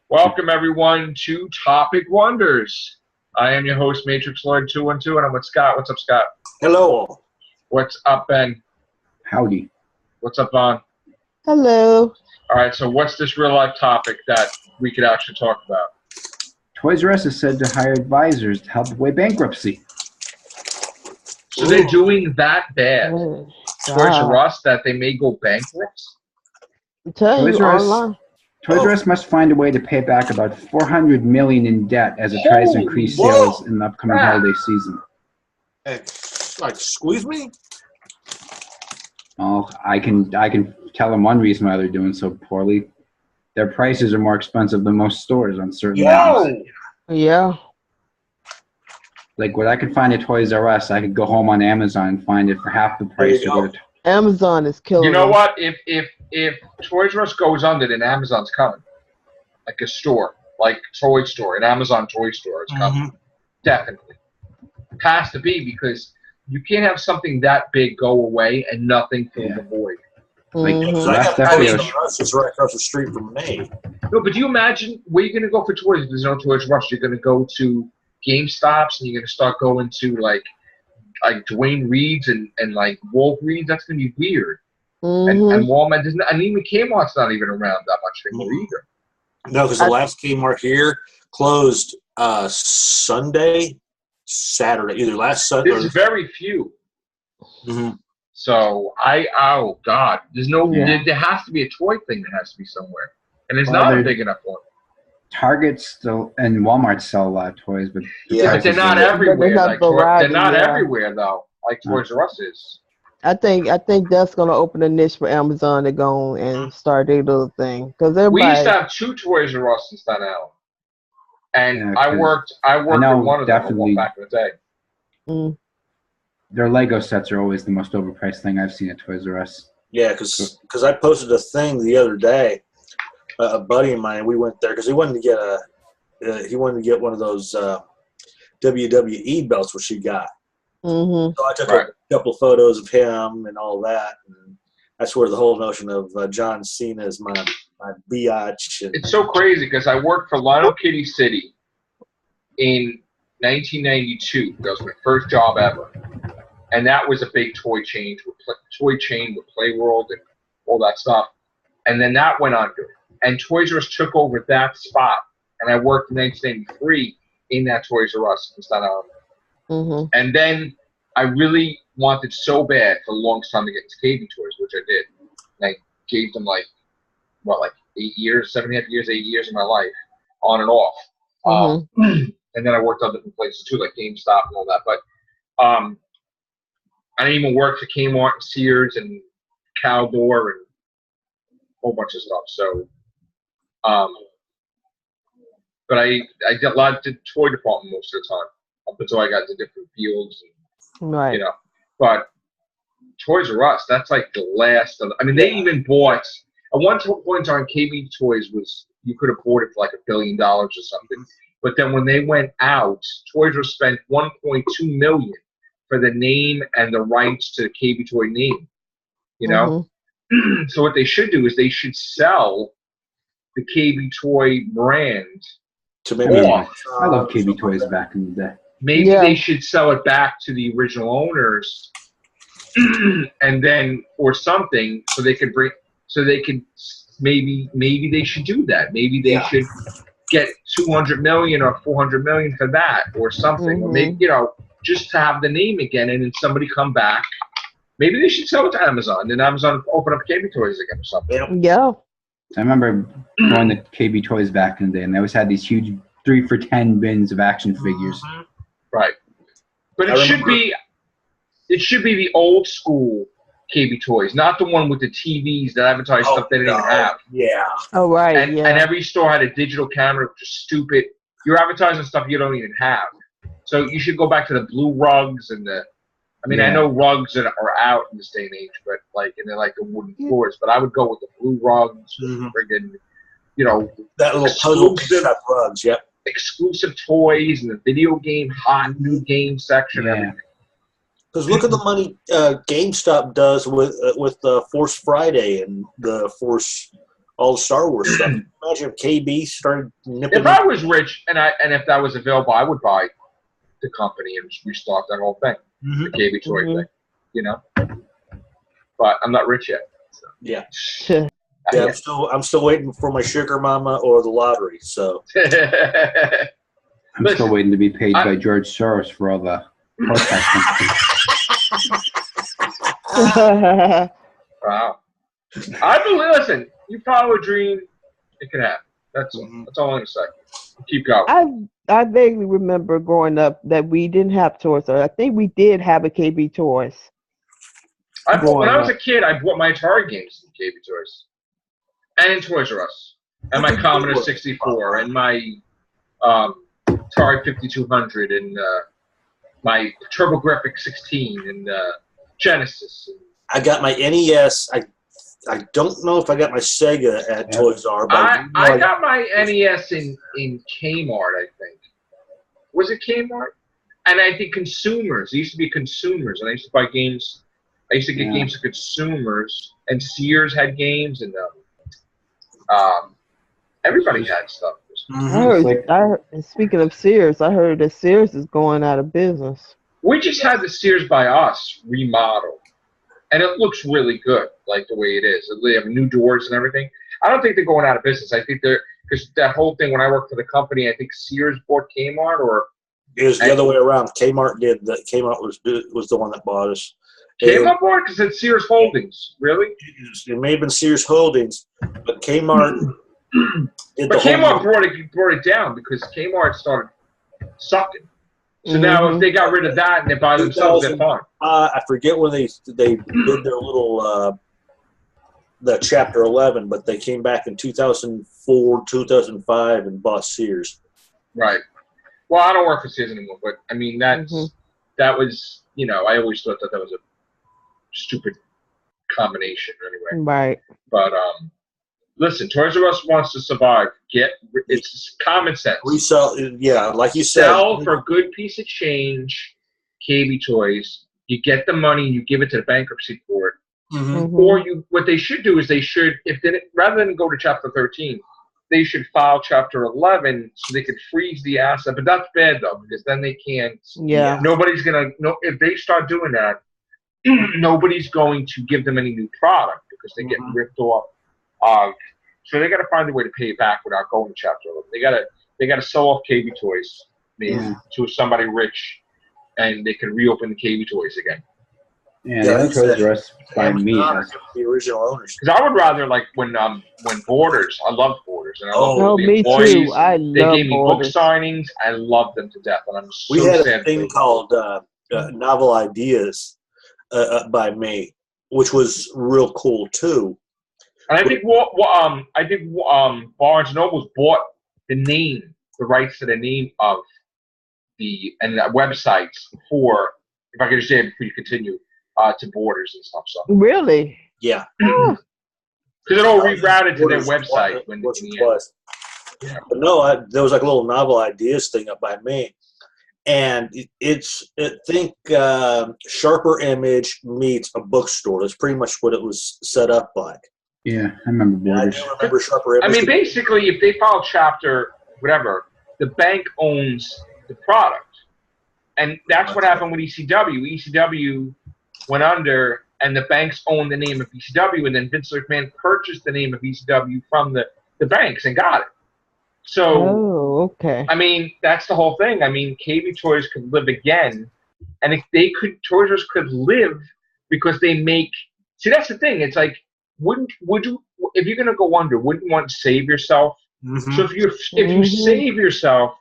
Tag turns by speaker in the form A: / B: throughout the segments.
A: Welcome, everyone, to Topic Wonders. I am your host, Matrix Lloyd 212, and I'm with Scott. What's up, Scott?
B: Hello.
A: What's up, Ben?
C: Howdy.
A: What's up, Vaughn?
D: Hello.
A: All right, so what's this real-life topic that we could actually talk about?
C: Toys R Us is said to hire advisors to help avoid bankruptcy.
A: So they're doing that bad,
D: Mm,
A: Toys
D: God.
A: R Us, that they may go bankrupt?
D: I'm telling
C: Toys
D: you,
C: R Us-
D: online.
C: Toys R Us must find a way to pay back about $400 million in debt as it tries to increase
B: Holy
C: sales
B: whoa.
C: in the upcoming
A: Ah.
C: holiday season.
B: Hey, like, squeeze me?
C: Oh, I can tell them one reason why they're doing so poorly. Their prices are more expensive than most stores on certain items.
B: Whoa.
D: Yeah.
C: Like what I could find at Toys R Us, I could go home on Amazon and find it for half the price.
B: you
C: to go
B: go.
C: to
D: Amazon is killing
A: You know
D: them.
A: what? If Toys R Us goes under, then Amazon's coming. Like a store, like toy store, an Amazon toy store is coming. Definitely. Has to be, because you can't have something that big go away and nothing fill the void.
C: like,
D: Mhm.
B: Because I got
C: Last
B: Toys
C: FBO
B: R Us is right across the street from me.
A: No, but do you imagine where you're gonna go for toys if there's no Toys R Us? You're gonna go to GameStops and you're gonna start going to like Dwayne Reed's and like Walgreens. That's gonna be weird.
D: Mhm.
A: And Walmart doesn't, and even Kmart's not even around that much anymore either.
B: No, because the last Kmart here closed Saturday, either last Sunday.
A: There's very few.
B: Mhm.
A: So oh God, there's no.
D: Yeah.
A: There has to be a toy thing that has to be somewhere, and there's
C: Well,
A: not a
C: there-
A: big enough one.
C: Target still and Walmart sell a lot of toys, but
B: Yeah,
A: Yeah, but they're not
C: prices are-
A: everywhere.
D: not
A: Like,
D: variety,
A: they're not
D: yeah.
A: everywhere though, like Toys R Us is.
D: I think that's gonna open a niche for Amazon to go and start their little thing because
A: We
D: everybody.
A: used to have two Toys R Us in Staten Island, and
C: Yeah,
A: I
C: 'cause
A: worked
C: I know
A: with one of them
C: definitely-
A: back in the day.
D: Mm,
C: their Lego sets are always the most overpriced thing I've seen at Toys R Us.
B: Yeah, because I posted a thing the other day. A buddy of mine, we went there because he wanted to get one of those WWE belts, which he got.
D: mhm.
B: So I took
A: Right.
B: a couple of photos of him and all that. And that's where the whole notion of John Cena is my biatch. And,
A: It's so crazy because I worked for Lionel Kitty City in 1992. That was my first job ever, and that was a big toy chain with Play World and all that stuff. And then that went under, and Toys R Us took over that spot, and I worked in 1993 in that Toys R Us in Staten Island.
D: Mhm.
A: And then I really wanted so bad for the longest time to get into KB Toys, which I did. And I gave them like 8 years, 7.5 years, 8 years of my life, on and off. And then I worked on different places too, like GameStop and all that. But I didn't even work for Kmart and Sears and Caldor and a whole bunch of stuff. So, but I did a lot of the toy department most of the time, up until I got to different fields, and,
D: Right.
A: you know. But Toys R Us, that's like the last of. I mean, they even bought at one point in time. KB Toys was, you could have bought it for like $1 billion or something. But then when they went out, Toys R Us spent $1.2 million for the name and the rights to the KB Toy name. You know.
D: Mhm.
A: So what they should do is they should sell the KB Toy brand.
B: to maybe
A: Yeah.
C: I love KB Toys back in the day.
A: Maybe
D: Yeah.
A: they should sell it back to the original owners, and then or something, so they could maybe they should do that. Maybe they should get 200 million or 400 million for that or something, or maybe just to have the name again, and then somebody come back. Maybe they should sell it to Amazon, and Amazon open up KB Toys again or something.
D: Yeah.
C: I remember going to KB Toys back in the day, and they always had these huge 3 for $10 bins of action figures.
A: Right. But
B: I
A: it should
B: remember-
A: be the old school KB Toys, not the one with the TVs that advertise stuff they didn't even have.
B: Yeah.
D: Oh right.
A: And
D: Yeah.
A: every store had a digital camera, which is stupid. You're advertising stuff you don't even have. So you should go back to the blue rugs and the. I mean, I
C: Yeah.
A: know rugs are out in this day and age, but and they're like the wooden floors. But I would go with the blue rugs, with friggin',
B: That little puzzle
A: Exclusive.
B: piece rugs, yep.
A: exclusive toys and the video game hot new game section.
C: Yeah.
A: Everything.
B: Because look at the money GameStop does with Force Friday and the Force all the Star Wars stuff. Imagine if KB started nipping.
A: If I was rich and if that was available, I would buy the company and restart that whole thing, the KB Toy thing, you know. But I'm not rich yet. So.
B: Yeah.
D: Sure.
B: Yeah, I'm still waiting for my sugar mama or the lottery. So
C: I'm still waiting to be paid by George Soros for all the protesting.
A: Wow. I believe. Listen, you follow a dream, it can happen. That's all I'm gonna say. Keep going.
D: I vaguely remember growing up that we didn't have toys. So I think we did have a KB Toys.
A: When I was a kid, I bought my Atari games in KB Toys. And in Toys R Us. And my Commodore 64 and my Atari 5200 and my TurboGrafx 16 and Genesis.
B: I got my NES. I don't know if I got my Sega at Toys R. But
A: I got my NES in Kmart, I think. Was it Kmart? And I think Consumers. It used to be Consumers. And I used to buy games. I used to get games to Consumers. And Sears had games. And everybody had stuff.
D: And speaking of Sears, I heard that Sears is going out of business.
A: We just had the Sears by Us remodeled. And it looks really good, like the way it is. They have new doors and everything. I don't think they're going out of business. I think they're, because that whole thing, when I worked for the company, I think Sears bought Kmart, or
B: it was the other way around. Kmart did that. Kmart was the one that bought us.
A: Kmart bought it because it's Sears Holdings. Really?
B: It may have been Sears Holdings, but Kmart did
A: but Kmart brought it down because Kmart started sucking. So now if they got rid of that and they buy themselves, they're fine. I
B: forget when they did their little the Chapter 11, but they came back in 2004, 2005 and bought Sears.
A: Right. Well, I don't work for Sears anymore, but I mean that was, you know, I always thought that was a stupid combination anyway.
D: Right.
A: But listen, Toys R Us wants to survive. It's common sense.
B: Like you said.
A: Sell for a good piece of change, KB Toys. You get the money, you give it to the bankruptcy court. Or what they should do is rather than go to Chapter 13, they should file Chapter 11 so they could freeze the asset. But that's bad though, because then they can't.
D: Yeah.
A: Nobody's gonna. No, if they start doing that, nobody's going to give them any new product because they get ripped off. So they got to find a way to pay it back without going to Chapter 11. They got to sell off KB Toys to somebody rich, and they can reopen the KB Toys again.
C: Yeah, Toys R Us by me.
B: The original owners.
A: Because I would rather, like, when Borders, I love Borders, and I love the
D: me
A: employees.
D: too. I
A: they
D: love
A: gave me
D: Borders.
A: book signings. I love them to death, and I'm so
B: We had
A: sad
B: a thing called Novel Ideas by me, which was real cool too.
A: And I think Barnes & Noble's bought the rights to the name of the websites for, if I could just say it before you continue, to Borders and stuff. So
D: Really?
B: Yeah.
A: Because it all rerouted to their website when
B: But no, there was like a little Novel Ideas thing up by me, and Sharper Image meets a bookstore. That's pretty much what it was set up like.
C: Yeah, I remember Borders.
B: I do remember Sharper Image.
A: I mean, basically, if they file Chapter whatever, the bank owns the product, and that's what happened with ECW. ECW went under, and the banks owned the name of ECW, and then Vince McMahon purchased the name of ECW from the banks and got it. So,
D: okay.
A: I mean, that's the whole thing. I mean, KB Toys could live again, and if they could, Toys R Us could live because they make. See, that's the thing. It's like, would you, if you're gonna go under, wouldn't you want to save yourself? So if you save yourself,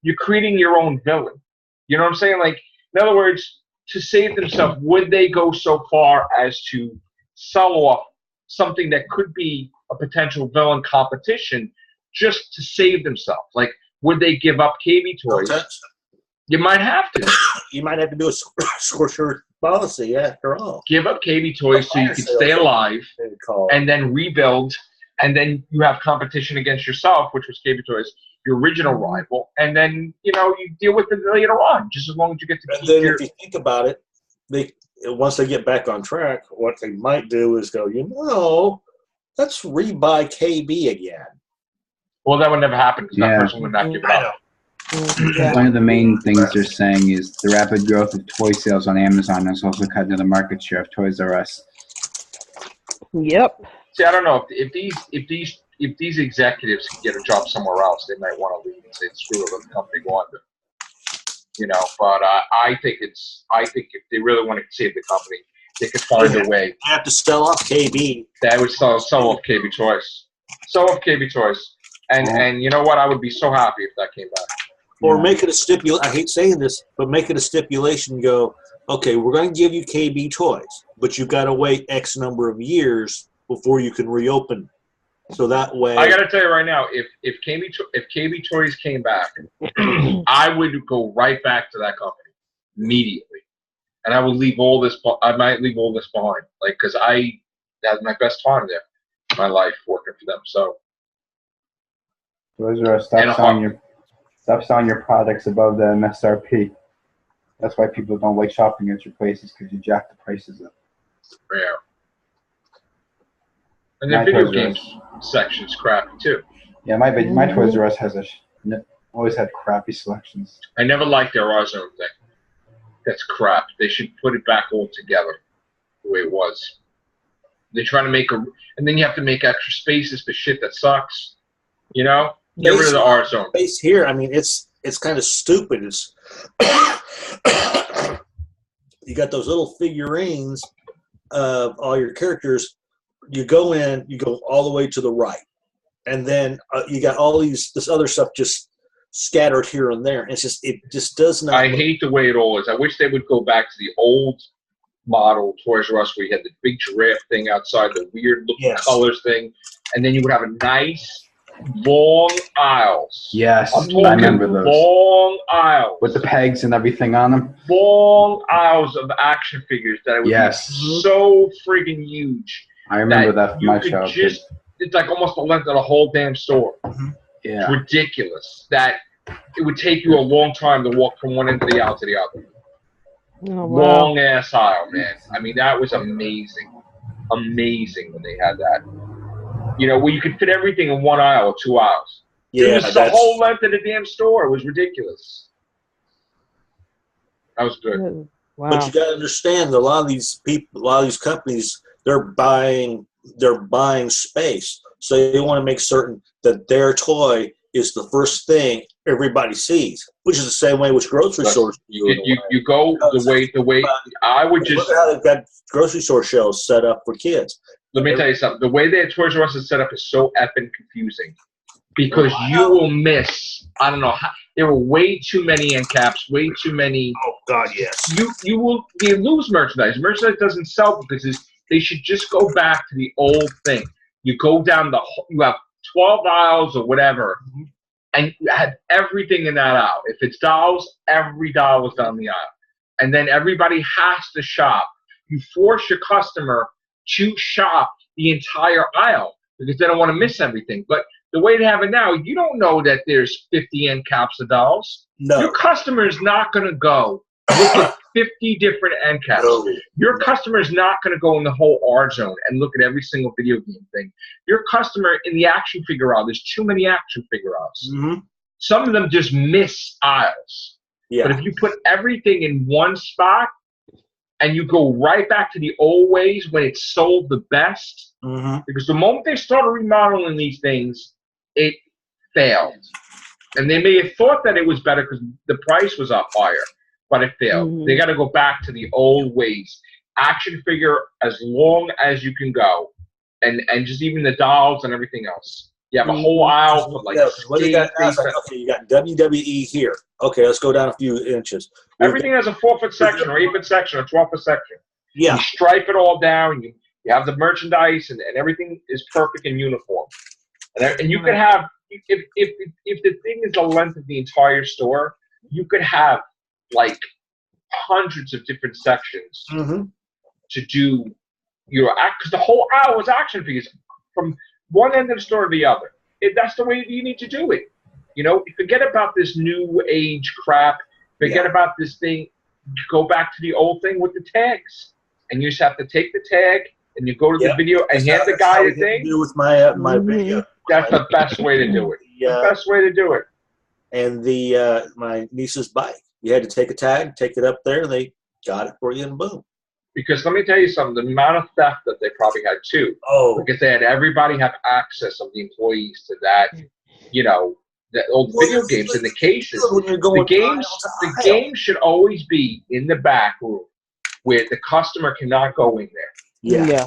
A: you're creating your own villain. You know what I'm saying? Like, in other words, to save themselves, would they go so far as to sell off something that could be a potential villain competition just to save themselves? Like, would they give up KB Toys? You might have to.
B: You might have to do a scorcher policy after all.
A: Give up KB Toys so you can stay alive and then rebuild, and then you have competition against yourself, which was KB Toys, your original rival, and then, you know, you deal with it later on, just as long as you get to keep
B: if you think about it, once they get back on track, what they might do is go, let's rebuy KB again.
A: Well, that would never happen because
C: Yeah.
A: that person would not give it
B: I
A: up.
B: know.
D: Yeah.
C: One of the main things they're saying is the rapid growth of toy sales on Amazon has also cut into the market share of Toys R Us.
D: Yep.
A: See, I don't know if these executives can get a job somewhere else, they might want to leave and say screw it, let the company go under. You know, but I think if they really want to save the company, they could find a way.
B: I have to sell off KB.
A: That would sell off KB Toys, sell off KB Toys, and you know what? I would be so happy if that came back.
B: Or make it a stipulation. I hate saying this, but make it a stipulation. Go, okay, we're going to give you KB Toys, but you've got to wait X number of years before you can reopen. So that way,
A: I got to tell you right now, if KB Toys came back, I would go right back to that company immediately, and I would leave all this. I might leave all this behind, like because I had my best time there, in my life working for them. So
C: Toys R Us,
A: And
C: stop selling your products above the MSRP. That's why people don't like shopping at your places, because you jack the prices up.
A: yeah. And the
C: My
A: video
C: Toys R
A: games section's crappy too.
C: Yeah, my Toys R Us has always had crappy selections.
A: I never liked their Ozone thing. That's crap. They should put it back all together the way it was. They try to make and then you have to make extra spaces for shit that sucks. You know, get rid of the R zone.
B: Space here. I mean, it's kind of stupid. It's you got those little figurines of all your characters. You go in, you go all the way to the right, and then you got all this other stuff just scattered here and there. It just does not.
A: I hate the way it all is. I wish they would go back to the old model Toys R Us where you had the big giraffe thing outside, the weird looking colors thing, and then you would have a nice long aisles.
C: Yes,
A: I'm talking
C: I remember those.
A: long aisles
C: With the pegs and everything on them.
A: long aisles of action figures that would be so friggin' huge.
C: I remember that from my childhood.
A: It's like almost the length of the whole damn store.
C: Yeah.
A: It's ridiculous that it would take you a long time to walk from one end of the aisle to the other.
D: Oh, wow.
A: Long ass aisle, man. I mean, that was amazing. Amazing when they had that. You know, where you could fit everything in one aisle or 2 aisles.
B: Yeah,
A: it was the whole length of the damn store. It was ridiculous. That was good.
D: Wow.
B: But you got to understand that a lot of these people, a lot of these companies, they're buying space, so they want to make certain that their toy is the first thing everybody sees, which is the same way with grocery stores.
A: You go the way I would just.
B: Look at how they've got grocery store shelves set up for kids.
A: Let me tell you something. The way that Toys R Us is set up is so effing confusing because you will miss. I don't know. There were way too many end caps, way too many.
B: Oh God, yes.
A: You lose merchandise. Merchandise doesn't sell because they should just go back to the old thing. You go down you have 12 aisles or whatever, and you have everything in that aisle. If it's dolls, every doll is down the aisle, and then everybody has to shop. You force your customer to shop the entire aisle because they don't want to miss everything. But the way they have it now, you don't know that there's 50 end caps of dolls.
B: No.
A: Your customer is not going to go look at 50 different end caps.
B: No.
A: Your customer is not going to go in the whole R zone and look at every single video game thing. Your customer in the action figure aisle, there's too many action figure aisles.
B: Mm-hmm.
A: Some of them just miss aisles.
B: Yeah.
A: But if you put everything in one spot, and you go right back to the old ways when it sold the best, because the moment they started remodeling these things, it failed. And they may have thought that it was better because the price was up higher, but it failed. They got to go back to the old ways. Action figure as long as you can go, and just even the dolls and everything else. You have a whole aisle for like.
B: What do you got now? Like, okay, you got WWE here. Okay, let's go down a few inches.
A: Everything has a 4-foot section, or 8-foot section, or 12-foot section.
B: Yeah.
A: You stripe it all down. You have the merchandise, and everything is perfect and uniform. And you could have, if the thing is the length of the entire store, you could have like hundreds of different sections to do your act, because the whole aisle is action figures from one end of the store to the other. That's the way you need to do it. You know, forget about this new age crap. Forget about this thing. Go back to the old thing with the tags. And you just have to take the tag, and you go to the
B: Yep.
A: video and hand the
B: That's how
A: guy
B: we
A: a
B: had to
A: thing,
B: do with my
D: Mhm.
B: video.
A: that's the best way to do it. The best way to do it.
B: And my niece's bike. You had to take a tag, take it up there, and they got it for you, and boom.
A: Because let me tell you something, the amount of theft that they probably had too,
B: Oh,
A: because they had everybody have access of the employees to that, you know, the old
B: Well,
A: video
B: it's
A: games
B: like
A: in the cases.
B: when you're
A: The
B: going
A: games,
B: aisle to
A: the
B: aisle.
A: game should always be in the back room where the customer cannot go in there.
B: Yeah.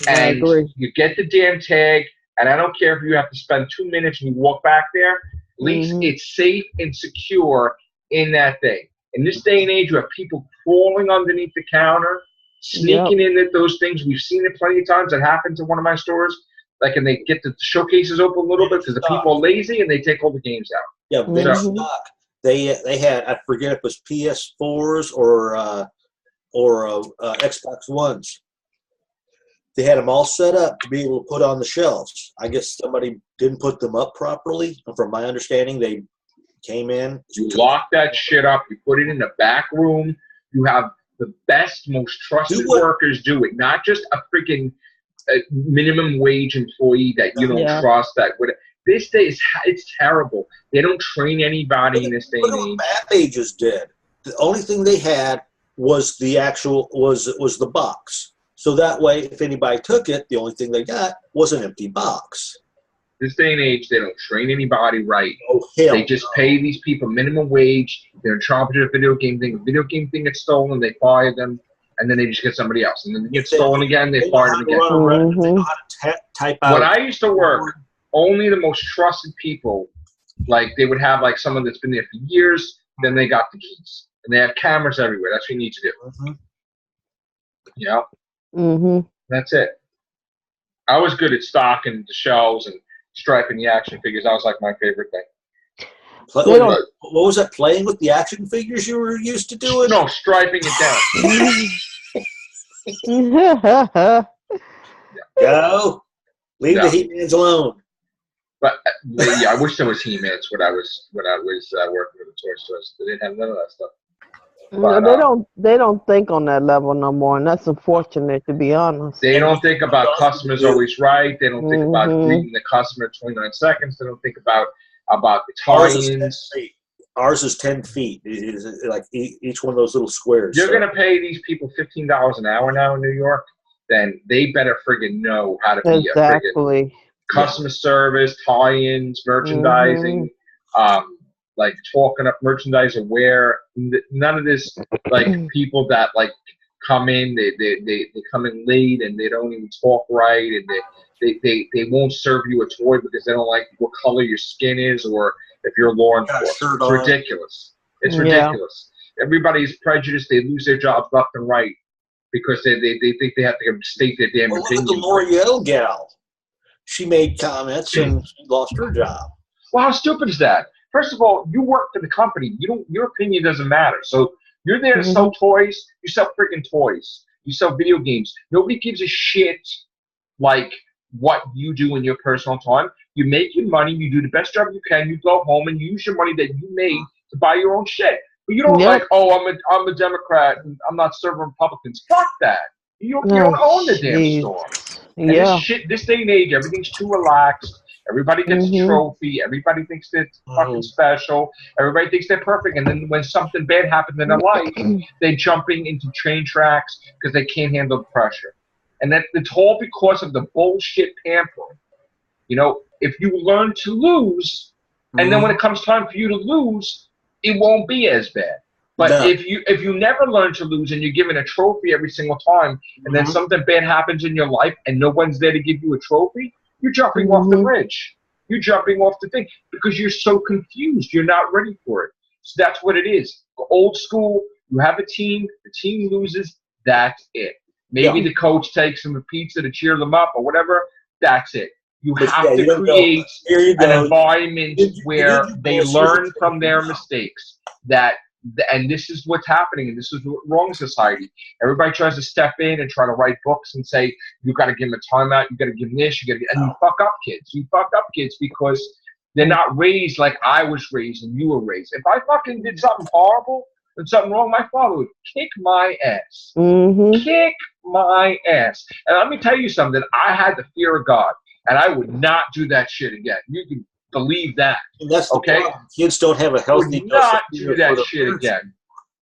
D: I
A: And
D: agree.
A: you get the damn tag, and I don't care if you have to spend 2 minutes and you walk back there, at least
D: Mhm.
A: it's safe and secure in that thing. In this day and age, you have people crawling underneath the counter, sneaking in at those things. We've seen it plenty of times. It happens in one of my stores. Like, and they get the showcases open a little bit because the people are lazy and they take all the games out.
B: Yeah, big
D: Mhm.
B: stock. They had, I forget if it was PS4s or Xbox Ones. They had them all set up to be able to put on the shelves. I guess somebody didn't put them up properly. And from my understanding, they came in.
A: You lock that shit up. You put it in the back room. You have the best, most trusted workers do it. Not just a freaking minimum wage employee that you don't
D: Yeah.
A: trust. That would. This day it's terrible. They don't train anybody in this day
B: Look
A: and
B: at what
A: age.
B: Map Ages did. The only thing they had was the actual was the box. So that way, if anybody took it, the only thing they got was an empty box.
A: This day and age, they don't train anybody right.
B: Oh hell!
A: They just pay these people minimum wage. They're in charge of the video game thing. The video game thing gets stolen, they fire them, and then they just get somebody else. And then it gets stolen again, they fire them again.
B: They know how to type out.
A: When I used to work, only the most trusted people, like they would have like someone that's been there for years, then they got the keys. And they have cameras everywhere. That's what you need to do.
B: Mm-hmm.
A: You know?
D: Mhm.
A: That's it. I was good at stocking the shelves and striping the action figures. That was like my favorite thing.
B: What was that? Playing with the action figures you were used to doing?
A: No, striping it down.
B: Go. Leave the He-Mans alone.
A: But yeah, I wish there was He-Mans when I was working with the toy stores. They didn't have none of that stuff.
D: No, they don't think on that level no more, and that's unfortunate, to be honest.
A: They don't think about customers always right. They don't think about greeting the customer in 29 seconds. They don't think about the tie-ins.
B: Ours is 10 feet. It is like each one of those little squares.
A: You're going to pay these people $15 an hour now in New York, then they better friggin' know how to be a friggin' customer service, tie-ins, merchandising, like talking up merchandise aware. None of this, like people that like come in, they come in late and they don't even talk right, and they won't serve you a toy because they don't like what color your skin is or if you're law enforcement. It's ridiculous. It's ridiculous. Everybody's prejudiced. They lose their jobs left and right because they think they have to state their damn opinion.
B: Look at the L'Oreal gal. She made comments and she lost her job.
A: Well, how stupid is that? First of all, you work for the company. Your opinion doesn't matter. So you're there to sell toys. You sell freaking toys. You sell video games. Nobody gives a shit like what you do in your personal time. You make your money. You do the best job you can. You go home and use your money that you made to buy your own shit. But you don't like, oh, I'm a Democrat and I'm not serving Republicans. Fuck that. You don't own the damn store. And this day and age, everything's too relaxed. Everybody gets a trophy. Everybody thinks they're fucking special. Everybody thinks they're perfect. And then when something bad happens in their life, they're jumping into train tracks because they can't handle the pressure. And it's all because of the bullshit pampering. You know, if you learn to lose, and then when it comes time for you to lose, it won't be as bad. But if you never learn to lose and you're given a trophy every single time, and then something bad happens in your life and no one's there to give you a trophy, you're jumping off the bridge. You're jumping off the thing because you're so confused. You're not ready for it. So that's what it is. Old school, you have a team, the team loses, that's it. Maybe the coach takes them a pizza to cheer them up or whatever, that's it. You have to create an environment where they learn from their mistakes. And this is what's happening, and this is what's wrong in society. Everybody tries to step in and try to write books and say, you got to give them a timeout, you got to give them this, and you fuck up kids. You fuck up kids because they're not raised like I was raised and you were raised. If I fucking did something horrible, and something wrong, my father would kick my ass.
D: Mm-hmm.
A: Kick my ass. And let me tell you something. I had the fear of God, and I would not do that shit again. You can believe that.
B: And that's the
A: Okay?
B: problem. Kids don't have a
A: I
B: healthy
A: would not
B: dose
A: do
B: of fear for
A: that
B: their
A: shit
B: parents.
A: again.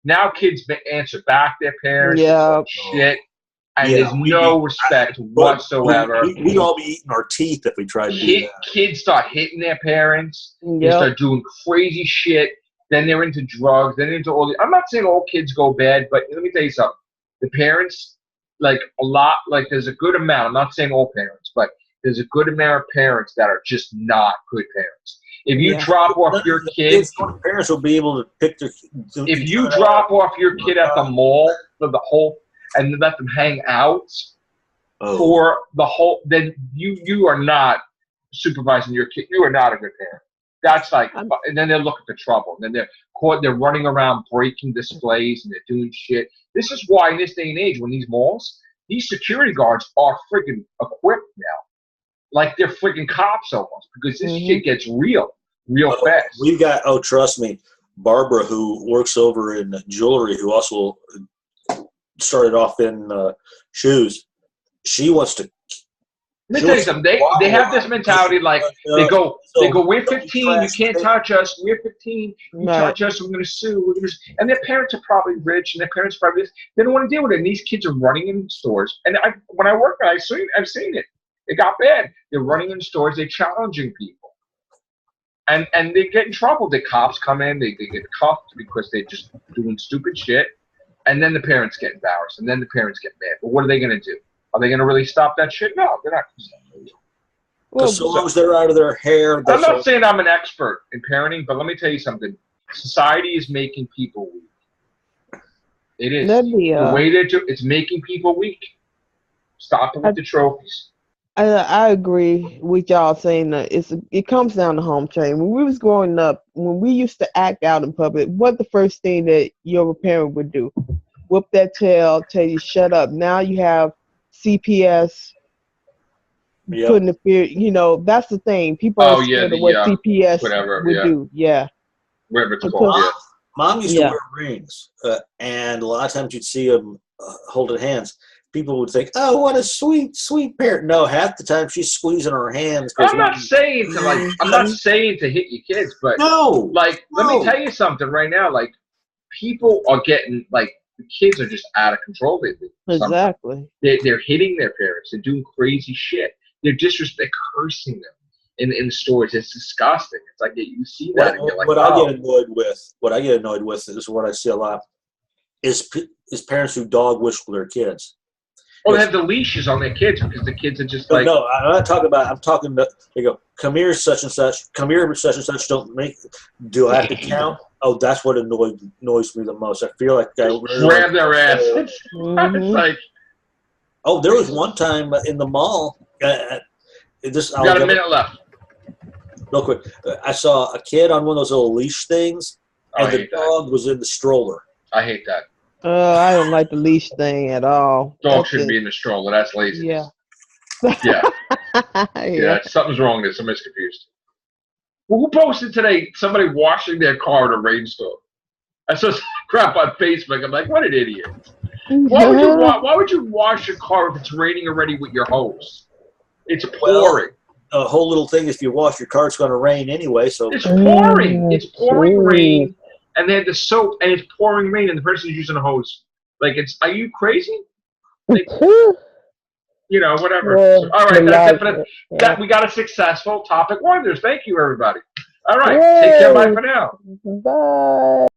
A: Now kids answer back their parents.
D: Yeah.
A: Shit. And
B: Yeah,
A: there's no respect
B: But
A: whatsoever.
B: we'd all be eating our teeth if we tried to do that.
A: Kids start hitting their parents. They
D: Yep.
A: start doing crazy shit. Then they're into drugs. Then they're into all the. I'm not saying all kids go bad, but let me tell you something. The parents, like a lot, like there's a good amount. I'm not saying all parents, but there's a good amount of parents that are just not good parents. If you
D: Yeah.
A: drop off your kid,
B: Parents will be able to pick their.
A: if you drop off your kid at the mall for the whole and let them hang out for the whole, then you are not supervising your kid. You are not a good parent. That's like, and then they're looking for trouble. And then they're caught. They're running around breaking displays and they're doing shit. This is why in this day and age, when these malls, these security guards are freaking equipped now, like they're freaking cops almost, because this shit gets real fast.
B: We've got. Oh, trust me, Barbara, who works over in jewelry, who also started off in shoes. She wants to.
A: Let me tell you something. They have this mentality like they go, we're 15, you can't touch us. We're 15, you touch us, we're gonna sue. And their parents are probably rich, and their parents are probably this. They don't want to deal with it. And these kids are running in stores. And when I work, I've seen it. It got bad. They're running in stores. They're challenging people, and they get in trouble. The cops come in. They get cuffed because they're just doing stupid shit. And then the parents get embarrassed, and then the parents get mad. But what are they gonna do? Are they going to really stop that shit? No, they're not going to stop it.
B: Well, so long as they're out of their hair.
A: I'm not saying I'm an expert in parenting, but let me tell you something. Society is making people weak. It is. The way it's making people weak. Stop it with the trophies.
D: I agree with y'all saying that it comes down to home training. When we was growing up, when we used to act out in public, what the first thing that your parent would do? Whoop that tail, tell you shut up. Now you have CPS putting the fear. You know, that's the thing. People are scared of what CPS would do. Yeah.
A: Whatever it's called.
B: Mom used to wear rings, and a lot of times you'd see them holding hands. People would think, "Oh, what a sweet, sweet parent." No, half the time she's squeezing her hands.
A: I'm not saying to hit your kids, but let me tell you something right now. Like, people are getting the kids are just out of control lately.
D: Exactly.
A: They're hitting their parents. They're doing crazy shit. They're cursing them in the stores. It's disgusting. It's like you see that and you're like,
B: what I get annoyed with is what I see a lot is parents who dog whistle their kids.
A: Well, they have the leashes on their kids because the kids are just like.
B: No, I'm not talking about. I'm talking. They go, come here, such and such. Come here, such and such. Do I have to count? Oh, that's what annoys me the most. I feel like I really
A: grab their ass. It's like.
B: Oh, there was one time in the mall.
A: Got a minute left.
B: Real quick, I saw a kid on one of those little leash things, and the dog was in the stroller.
A: I hate that.
D: I don't like the leash thing at all.
A: Dog shouldn't be in the stroller. That's laziness.
D: Yeah.
A: Yeah. Something's wrong there. Somebody's confused. Well, who posted today somebody washing their car in a rainstorm? I saw some crap on Facebook. I'm like, what an idiot. Why would you wash your car if it's raining already with your hose? It's pouring.
B: A whole little thing, if you wash your car, it's going to rain anyway. So
A: it's pouring. It's pouring rain. And they had the soap, and it's pouring rain, and the person's using a hose. Like, are you crazy? Like, whatever. All right, that's it for that. We got a successful Topic Wonders. Thank you, everybody. All right, take care. Bye for now.
D: Bye.